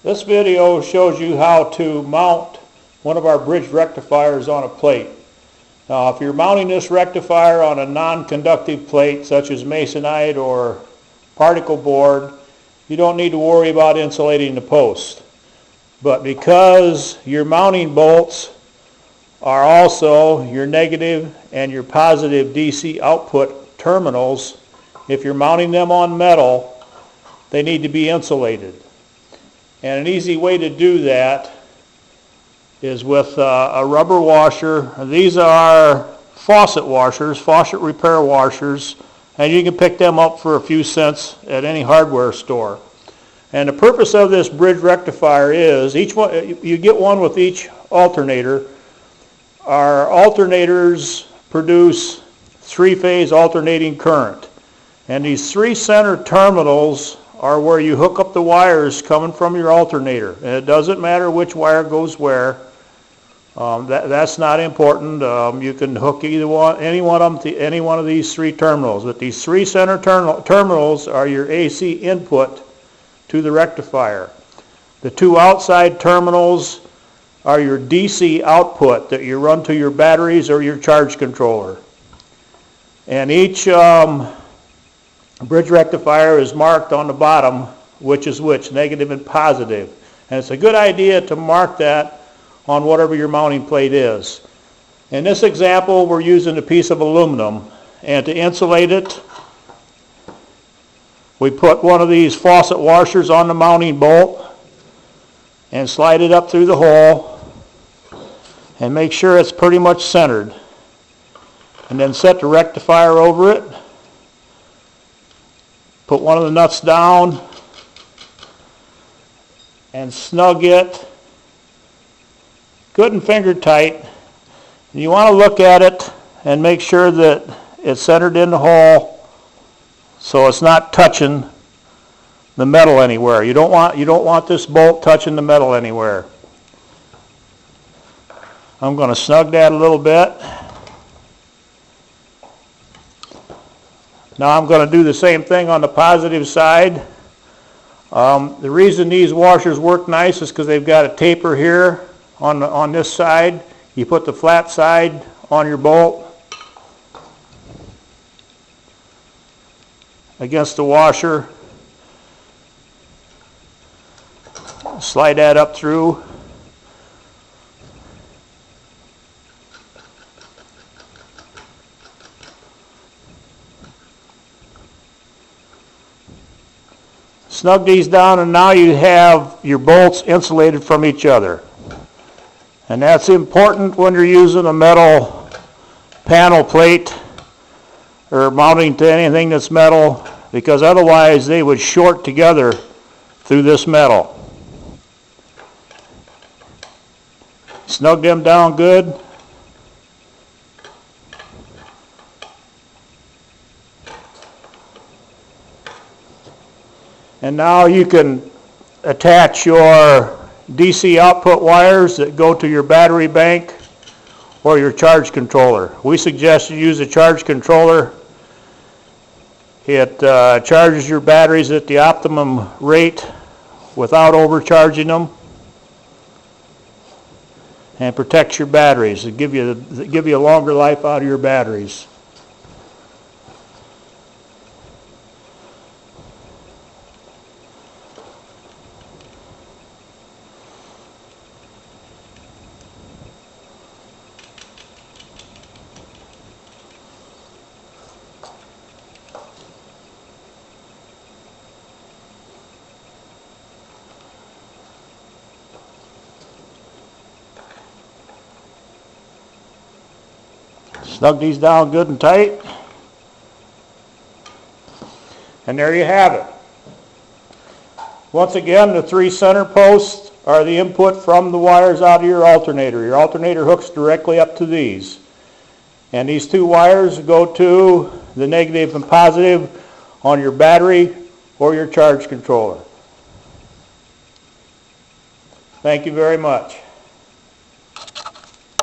This video shows you how to mount one of our bridge rectifiers on a plate. Now, if you're mounting this rectifier on a non-conductive plate such as masonite or particle board, you don't need to worry about insulating the post. But because your mounting bolts are also your negative and your positive DC output terminals, if you're mounting them on metal, they need to be insulated. And an easy way to do that is with a rubber washer. These are faucet washers, faucet repair washers, and you can pick them up for a few cents at any hardware store. And the purpose of this bridge rectifier is, each one, you get one with each alternator. Our alternators produce three-phase alternating current. And these three center terminals are where you hook up the wires coming from your alternator. And it doesn't matter which wire goes where. That's not important. You can hook any one of them to any one of these three terminals. But these three center terminals are your AC input to the rectifier. The two outside terminals are your DC output that you run to your batteries or your charge controller. And each bridge rectifier is marked on the bottom which is which, negative and positive. And it's a good idea to mark that on whatever your mounting plate is. In this example, we're using a piece of aluminum, and to insulate it, we put one of these faucet washers on the mounting bolt and slide it up through the hole and make sure it's pretty much centered. And then set the rectifier over it. Put one of the nuts down and snug it good and finger tight. And you want to look at it and make sure that it's centered in the hole so it's not touching the metal anywhere. You don't want this bolt touching the metal anywhere. I'm going to snug that a little bit. Now I'm going to do the same thing on the positive side. The reason these washers work nice is because they've got a taper here on this side. You put the flat side on your bolt against the washer. Slide that up through. Snug these down, and now you have your bolts insulated from each other. And that's important when you're using a metal panel plate or mounting to anything that's metal, because otherwise they would short together through this metal. Snug them down good. And now you can attach your DC output wires that go to your battery bank or your charge controller. We suggest you use a charge controller. It charges your batteries at the optimum rate without overcharging them, and protects your batteries. It give you a longer life out of your batteries. Snug these down good and tight. And there you have it. Once again, the three center posts are the input from the wires out of your alternator. Your alternator hooks directly up to these. And these two wires go to the negative and positive on your battery or your charge controller. Thank you very much.